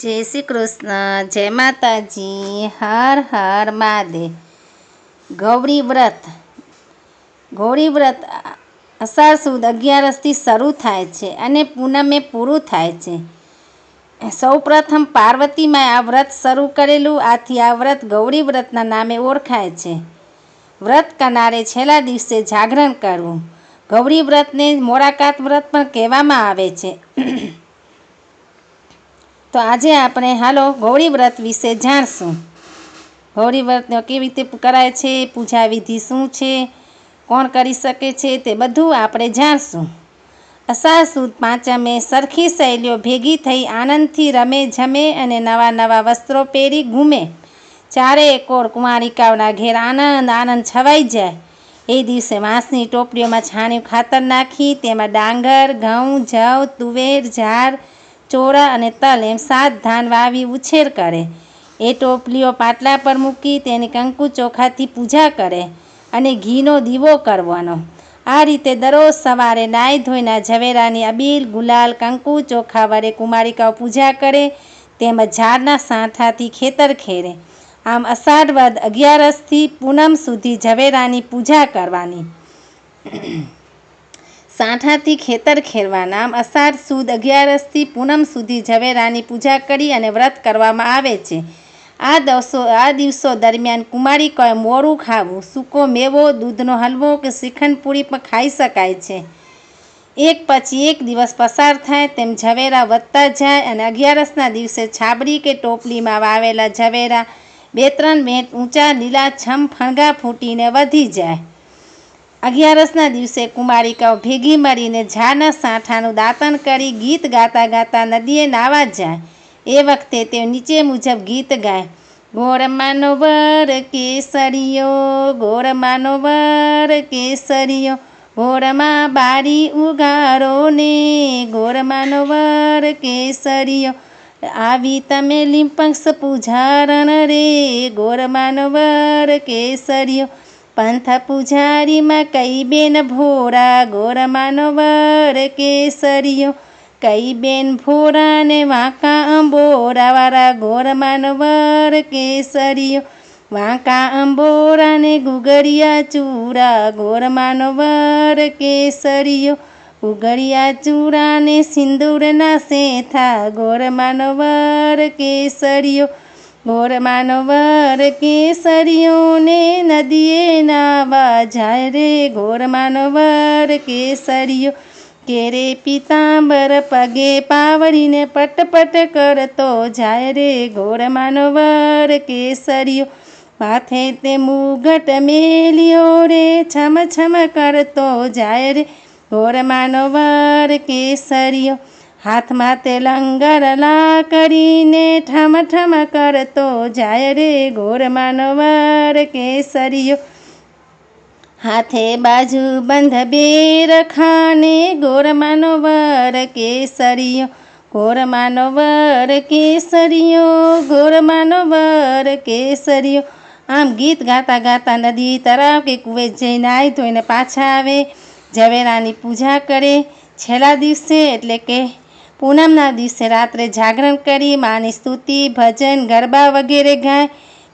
જય શ્રી કૃષ્ણ, જય માતાજી, હર હર મહાદેવ। ગૌરી વ્રત અષાઢ સુદ 11થી શરૂ થાય છે અને પૂનમે પૂરું થાય છે। સૌપ્રથમ પાર્વતીમાએ આ વ્રત શરૂ કરેલું, આથી આ વ્રત ગૌરી વ્રતના નામે ઓળખાય છે। વ્રત કરનારે છેલ્લા દિવસે જાગરણ કરવું। ગૌરી વ્રતને મોરાકાત વ્રત પણ કહેવામાં આવે છે। તો આજે આપણે હાલો ગૌરી વ્રત વિશે જાણશું। ગૌરી વ્રતને કેવી રીતે કરાય છે, પૂજા વિધિ શું છે, કોણ કરી શકે છે, તે બધું આપણે જાણશું। અષાઢ સુદ પાંચમે સરખી સહેલીઓ ભેગી થઈ આનંદથી રમે જમે અને નવા નવા વસ્ત્રો પહેરી ઘૂમે। ચારે એકોર કુંવારિકાઓના ઘેર આનંદ છવાઈ જાય। એ દિવસે વાંસની ટોપલીઓમાં છાણિયું ખાતર નાખી તેમાં ડાંગર, ઘઉં, જવ, તુવેર, જાર, ચોળા અને તલ એમ 7 ધાન વાવી ઉછેર કરે। એ ટોપલીઓ પાટલા પર મૂકી તેની કંકુ ચોખાથી પૂજા કરે અને ઘીનો દીવો કરવાનો। આ રીતે દરરોજ સવારે નાહી ધોઈને ઝવેરાની અબીલ, ગુલાલ, કંકુ ચોખા વડે કુમારિકાઓ પૂજા કરે તેમજ ઝાડના સાંઠાથી ખેતર ખેરે। આમ અષાઢ વદ 11થી પૂનમ સુધી ઝવેરાની પૂજા કરવાની। સાંઠાથી ખેતર ખેરવાના। આમ અષાઢ સુદ 11થી પૂનમ સુધી ઝવેરાની પૂજા કરી અને વ્રત કરવામાં આવે છે। આ દિવસો દરમિયાન કુમારિકાઓએ મોરું ખાવું, સૂકો મેવો, દૂધનો હલવો કે શ્રીખંડ પૂરી પણ ખાઈ શકાય છે। એક પછી એક દિવસ પસાર થાય તેમ ઝવેરા વધતા જાય અને 11ના દિવસે છાબડી કે ટોપલીમાં વાવેલા ઝવેરા 2-3 વેંટ ઊંચા લીલાછમ ફણગા ફૂટીને વધી જાય। 11ના દિવસે કુમારિકાઓ ભેગી મળીને ઝાડના સાંઠાનું દાંતણ કરી ગીત ગાતા ગાતા નદીએ નાહવા જાય। એ વખતે તેઓ નીચે મુજબ ગીત ગાય: ગોરમાનો વર કેસરિયો, ગોરમાનો વર કેસરિયો, ગોરમાં બારી ઉગારો ને, ગોરમાનો વર કેસરિયો, આવી તમે લીંપક્ષ પૂજારણ રે, ગોરમાનો વર કેસરિયો, પંથ પૂજારીમાં કઈ બેન ભોરા, ગોરમાનો વર કેસરિયો, કઈ બેન ભોરા ને વાંકા અંબોરા વાળા, ગોરમાનો વર કેસરિયો, વાંકા અંબોરા ને ગુગળિયા ચૂરા, ગોરમાનો વર કેસરિયો, ગુગળિયા ચૂરા ને સિંદૂરના સેથા, ગોરમાનો વર કેસરિયો, ગોરમાનો વર કેસરિયો ને નદીએ નાવા જાય રે, ગોરમાનો વર કેસરિયો, કેરે પીતાંબર પગે પાવડીને પટપટ કરતો જાય રે, ગોરમાનો વર કેસરિયો, માથે તે મુગટ મેલ્યો રે, છમ છમ કરતો જાય રે, ગોરમાનો વર કેસરિયો, હાથમાં તે લંગર લા કરીને ઠમ ઠમ કરતો જાય રે, ગોરમાનો વર કેસરિયો, હાથે બાજુ બંધ બે રખાને, ગોરમાનો વર કેસરિયો, ગોરમાનો વર કેસરિયો, ગોરમાનો વર કેસરિયો। આમ ગીત ગાતા ગાતા નદી, તળાવ કે કુએ જઈ નાહી ધોઈને પાછા આવે, ઝવેરાની પૂજા કરે। છેલ્લા દિવસે એટલે કે પૂનમના દિવસે રાત્રે જાગરણ કરી માની સ્તુતિ, ભજન, ગરબા વગેરે ગાય।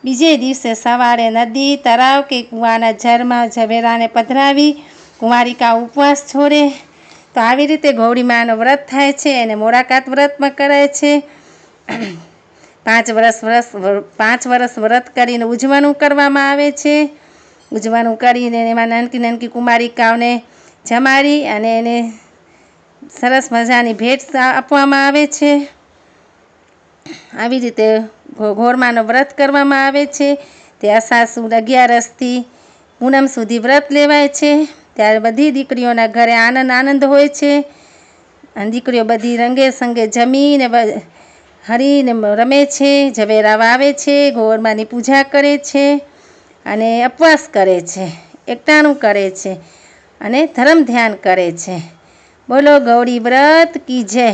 બીજે દિવસે સવારે નદી, તળાવ કે કૂવાના જળમાં ઝવેરાને પધરાવી કુંવારિકા ઉપવાસ છોડે। તો આવી રીતે ગૌરી માનું વ્રત થાય છે અને મોરાકાત વ્રત પણ કરાય છે। 5 વર્ષ વ્રત કરીને ઉજવણું કરવામાં આવે છે। ઉજવણું કરીને એમાં નાનકી નાનકી કુમારિકાઓને જમાડી અને એને સરસ મજાની ભેટ આપવામાં આવે છે। આવી રીતે ગૌરમાનું વ્રત કરવામાં આવે છે। તે અષાઢ સુદ 11થી પૂનમ સુધી વ્રત લેવાય છે। ત્યારે બધી દીકરીઓના ઘરે આનંદ હોય છે અને દીકરીઓ બધી રંગે સંગે જમીને હરીને રમે છે, ઝવેરા વાવે છે, ગૌરમાની પૂજા કરે છે અને ઉપવાસ કરે છે, એકટાણું કરે છે અને ધર્મ ધ્યાન કરે છે। બોલો ગૌરી વ્રત કી જય।